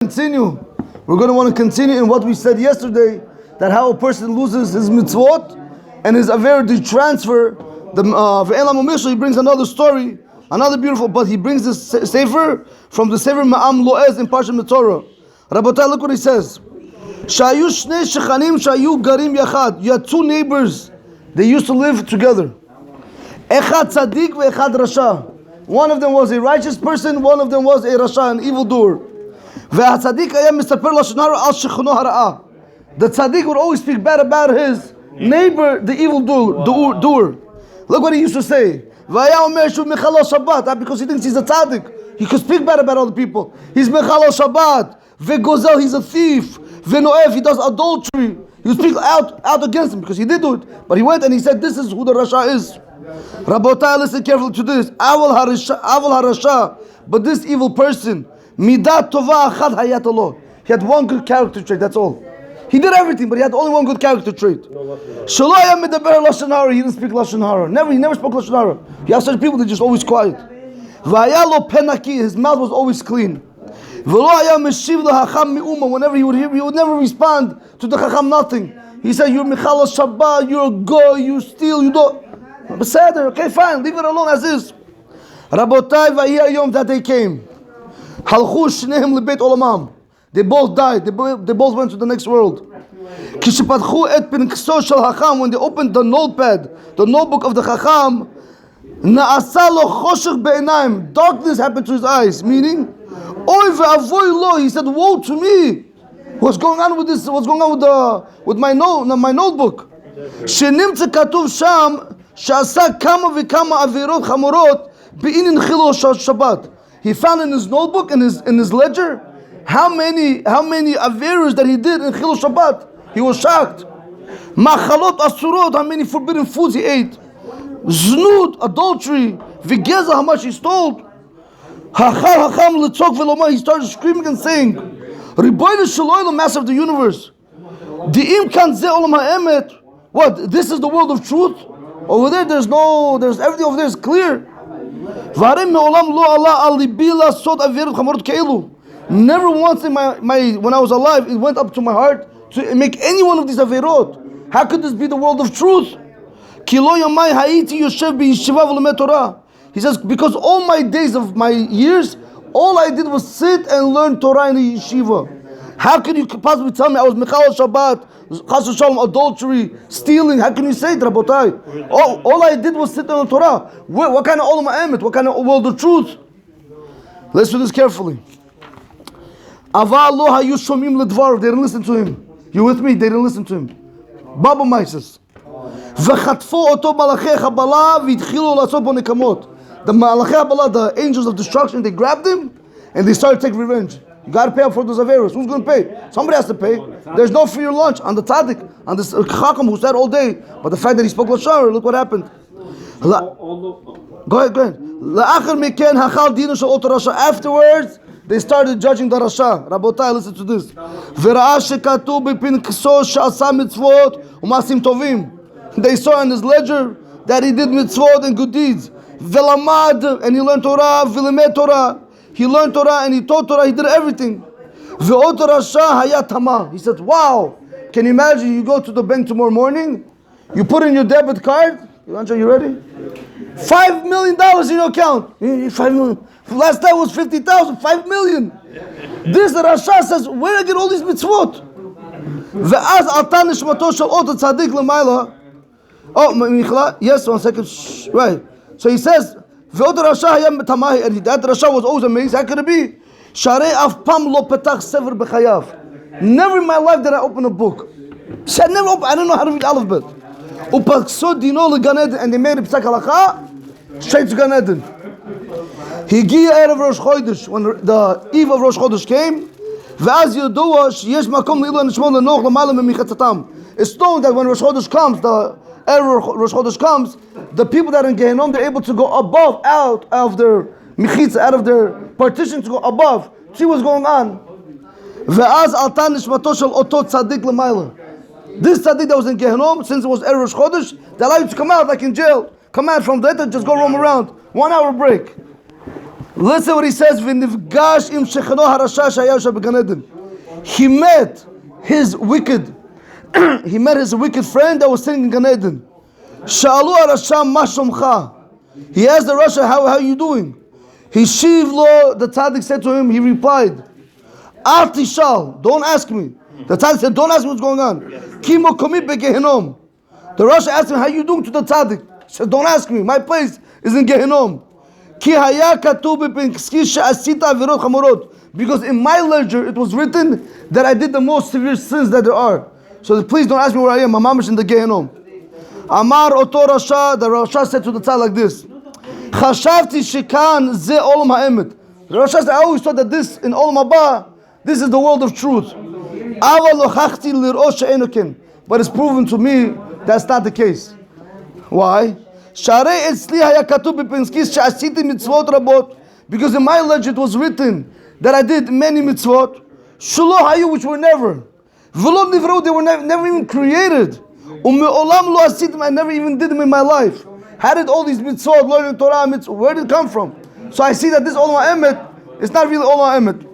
Continue. We're going to want to continue in what we said yesterday, that how a person loses his mitzvot and his aver to transfer. He brings another story, another beautiful, but he brings this sefer from the sefer Ma'am Lo'ez in Parshat Torah. Rabotai, look what he says. Shayu shnei shechanim shayu garim yachad. You had two neighbors. They used to live together. Echad tzaddik ve'echad rasha. One of them was a righteous person. One of them was a rasha, an evildoer. The tzaddik would always speak bad about his neighbor, the evil doer. Look what he used to say. Because he thinks he's a tzaddik. He could speak bad about other people. He's mechal Shabbat. Vegozel, he's a thief. Venoef, he does adultery. He would speak out against him because he did do it. But he went and he said, this is who the Rasha is. Rabotai, listen carefully to this. Aval harasha. But this evil person, Midat tova achad hayat Allah. He had one good character trait, that's all. He did everything, but he had only one good character trait. Shalaya medaber lashon hara. He didn't speak lashon hara. He never spoke lashon hara. You have such people that are just always quiet. Vayalo penaki. His mouth was always clean. V'lo haya meshiv lahacham mi'uma. Whenever he would hear, he would never respond to the chacham nothing. He said, "You're michal Shabbat. You're a goy. You steal. You don't." Beseder. Okay, fine. Leave it alone as is. Rabotai v'hi hayom, that day came. Halchu shneim lebeit olamam. They both died. They both went to the next world. Kishipatchu et pinkso shel hacham. When they opened the notepad, the notebook of the chacham, naasa lo choshech be'enaim. Darkness happened to his eyes. Meaning, oy ve'avoy lo. He said, "Woe to me! What's going on with this? What's going on with my notebook?" Shenimtze katuv sham she'asa kama v'kama avirot chamorot be'inin chilo Shabbat. He found in his notebook, in his ledger, how many averos that he did in Chilul Shabbat. He was shocked. Machalot asurot, how many forbidden foods he ate. Znut, adultery. Vigeza, how much he stole. Hachar hacham letzok veloma. He started screaming and saying, Ribono shel olam, master of the universe. Di'im kan ze olam ha'emet. What? This is the world of truth. Over there, there's everything over there is clear. Never once in my when I was alive it went up to my heart to make any one of these averot. How could this be the world of truth? He says, because all my days of my years, all I did was sit and learn Torah in a yeshiva. How can you possibly tell me I was Michal Shabbat, Chas v'Shalom, adultery, stealing? How can you say it, Rabotai? All I did was sit and learn Torah. What kind of olam ha'emet? What kind of world of truth? Let's do this carefully. Aval lo hayu shomim ledvar. They didn't listen to him. You with me? They didn't listen to him. Baba Maises. V'chatfo oto malachei Chabala v'itchilu la'asot bo nekamot. The malachei Chabala, the angels of destruction, they grabbed him and they started to take revenge. You got to pay up for those averos. Who's going to pay? Somebody has to pay. There's no free lunch on the tzaddik, on this chacham who said all day. But the fact that he spoke lashon, look what happened. Go ahead. Afterwards, they started judging the Rasha. Rabotai, listen to this. They saw in his ledger that he did mitzvot and good deeds. And he learned Torah. He learned Torah and he taught Torah. He did everything. He said, wow. Can you imagine? You go to the bank tomorrow morning. You put in your debit card. You ready? $5 million in your account. 5 million. Last time was 50,000. 5 million. This the Rasha says, where did I get all these mitzvot? Yes, 1 second. Right. So he says, that Rasha was always amazed. How could it be? Never in my life did I open a book. Said never open. I don't know how to read alphabet. And they made it psak halakha straight to Gan Eden. He gave out of Rosh Chodesh when the eve of Rosh Chodesh came. It's known that when Rosh Chodesh comes, the era of Rosh Chodesh comes, the people that are in Gehenom, they're able to go above, out of their mechitza, out of their partition, to go above, see what's going on. This tzaddik that was in Gehenom, since it was Rosh Chodesh, they allow you to come out like in jail. Come out from there, just go roam around. 1 hour break. Listen what he says. V'nifgash im shechano harasha shayav b'Gan Eden. He met his wicked friend that was sitting in Gan Eden. Sha'alu harasha ma shomcha. He asked the Rasha, how are you doing? He shiv lo, the tzaddik said to him, he replied, Al tishal, don't ask me. The tzaddik said, don't ask me what's going on. Kimo komi begehenom. The Rasha asked him, how are you doing to the tzaddik? He said, don't ask me, my place is in Gehenom. Ki haya katuv b'pinski she'asita avirot chamorot. Because in my ledger it was written that I did the most severe sins that there are. So please don't ask me where I am. My mom is in the Gehenom. Amar oto Rasha, the Rasha said to the tzaddik like this. Chashavti shekan ze olam ha'emet. The Rasha said, I always thought that this, in olam haba, this is the world of truth. Aval lochachti lir'o she'enu ken. But it's proven to me that's not the case. Why? Because in my ledger it was written that I did many mitzvot, which were never. They were never even created. I never even did them in my life. How did all these mitzvot, learning Torah, mitzvot, where did it come from? So I see that this Olam Emet, it's not really Olam Emet.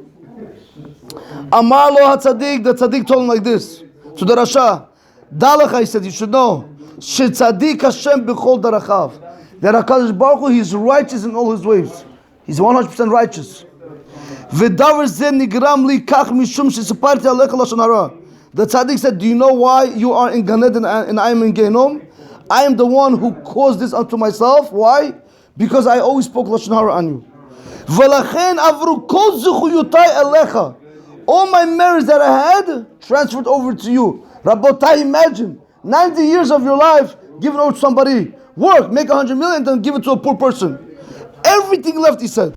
Amar lo HaTzadik, the Tzadik told him like this. To the Rasha, Dalach, he said, you should know, Shetzadik Hashem b'chol darachav. That HaKadosh Baruch Hu, He's righteous in all His ways. He's 100% righteous. V'davar zeh nigram li kach mishum sheseparti alecha lashon hara. The Tzadik said, do you know why you are in Gan Eden and I am in Gehenom? I am the one who caused this unto myself. Why? Because I always spoke lashon hara on you. V'lachen avru kol zuchuyutai elecha. All my merits that I had transferred over to you. Rabotai, imagine 90 years of your life given over to somebody. Work, make 100 million, then give it to a poor person. Everything left, he said.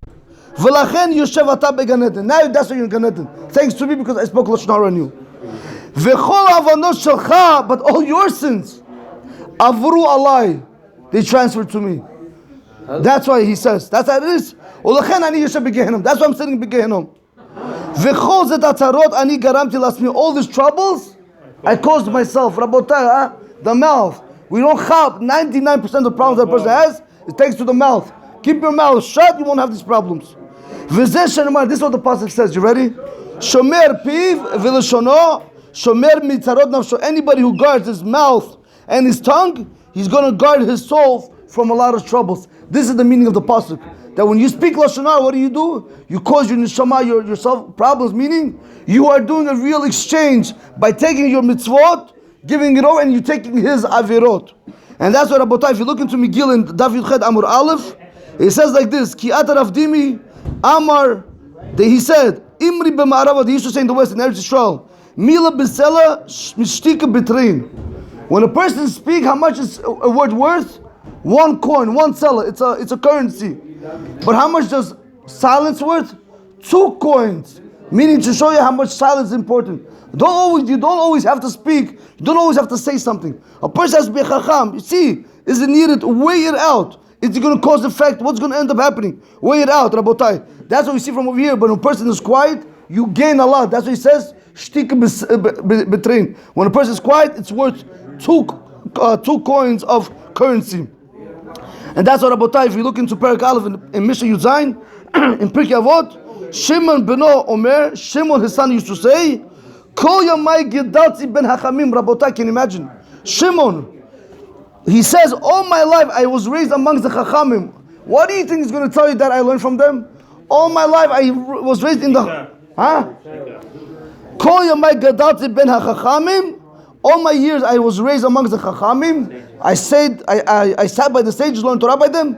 V'lachen yoshev ata beGan Eden. Now that's why you're in Gan Eden. Thanks to me because I spoke lashon hara on you. V'chol avanot shelcha, but all your sins, avru alai, they transferred to me. That's why he says. That's how it is. U'lachen ani yoshev beGehenom. That's why I'm sitting in beGehenom. V'chol zet atzarot ani garamti lasmi. All these troubles I caused myself. Rabotai, the mouth. We don't chab. 99% of the problems that a person has, it takes to the mouth. Keep your mouth shut, you won't have these problems. This is what the pasuk says. You ready? Shomer piv v'leshono, shomer mitzarot nafsho. Anybody who guards his mouth and his tongue, he's going to guard his soul from a lot of troubles. This is the meaning of the pasuk. That when you speak lashon hara, what do? You cause your neshama, yourself problems. Meaning, you are doing a real exchange by taking your mitzvot, giving it over, and you taking his avirot. And that's what Rabotai, if you look into Megillah in David Ched Amur Aleph, it says like this: Ki ata Rav Dimi Amar. He said, Imri b'ma'arava. They used to say in the West in Eretz Yisrael, Mila b'sela mishtika b'trein. When a person speaks, how much is a word worth? 1 coin, 1 seller. It's a currency. But how much does silence worth? 2 coins. Meaning to show you how much silence is important. You don't always have to speak. You don't always have to say something. A person has to be chacham. You see, is it needed? Weigh it out. Is it going to cause effect? What's going to end up happening? Weigh it out, Rabotai. That's what we see from over here. But when a person is quiet, you gain a lot. That's what he says. Shtika b'trein. When a person is quiet, it's worth 2 coins of currency. And that's what Rabotai, if you look into Perek Aleph in Mishnah Yud Zayin, in Pirkei Avot, Shimon beno Omer, Shimon his son used to say, Kol yamai gidalti ben hachamim. Rabotai, can you imagine? Shimon, he says, all my life I was raised amongst the chachamim. What do you think is going to tell you that I learned from them? All my life I was raised in the... Kol yamai gidalti ben hachachamim. All my years I was raised amongst the chachamim. I sat by the sages, learned Torah by them.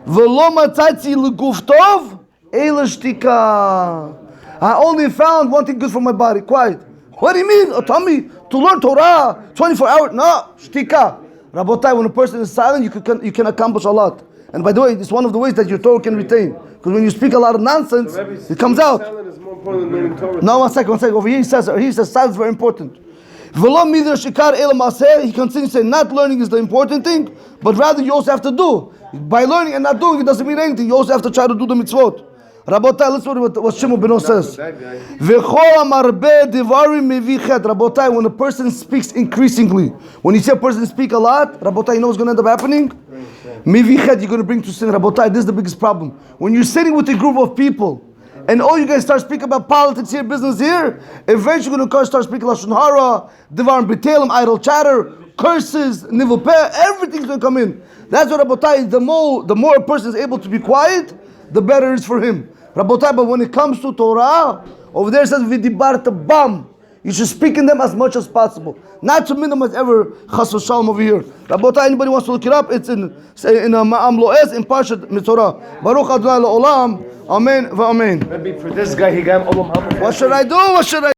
V'lo matzatzi l'guf tov, eila shtika. I only found one thing good for my body, quiet. What do you mean? Oh, tell me to learn Torah 24 hours? No, shtika. Rabotai, when a person is silent, you can accomplish a lot. And by the way, it's one of the ways that your Torah can retain. Because when you speak a lot of nonsense, it comes out. Silence is more important than learning Torah. No, one second. Over here he says silence is very important. He continues to say, not learning is the important thing, but rather you also have to do. By learning and not doing, it doesn't mean anything. You also have to try to do the mitzvot. Rabotai, listen what Shimon Beno says. Rabotai, when a person speaks increasingly, when you see a person speak a lot, Rabotai, you know what's going to end up happening? Mivichet, you're going to bring to sin. Rabotai, this is the biggest problem. When you're sitting with a group of people, and all you guys start speaking about politics here, business here, eventually you're going to start speaking Lashon Hara, Devar B'Telem, idle chatter, curses, Nivul Peh, everything's going to come in. That's what Rabotai, the more a person is able to be quiet, the better it is for him. Rabotai, but when it comes to Torah, over there it says, V'dibarta bam. You should speak in them as much as possible. Not to minimize ever Chas v'Shalom over here. Rabotai, anybody wants to look it up, it's in Ma'am Lo'ez, in Parshat Mitzorah. Baruch Adonai La'olam. Amen v'amen. Maybe for this guy, he got Olam Haba. What should I do? What should I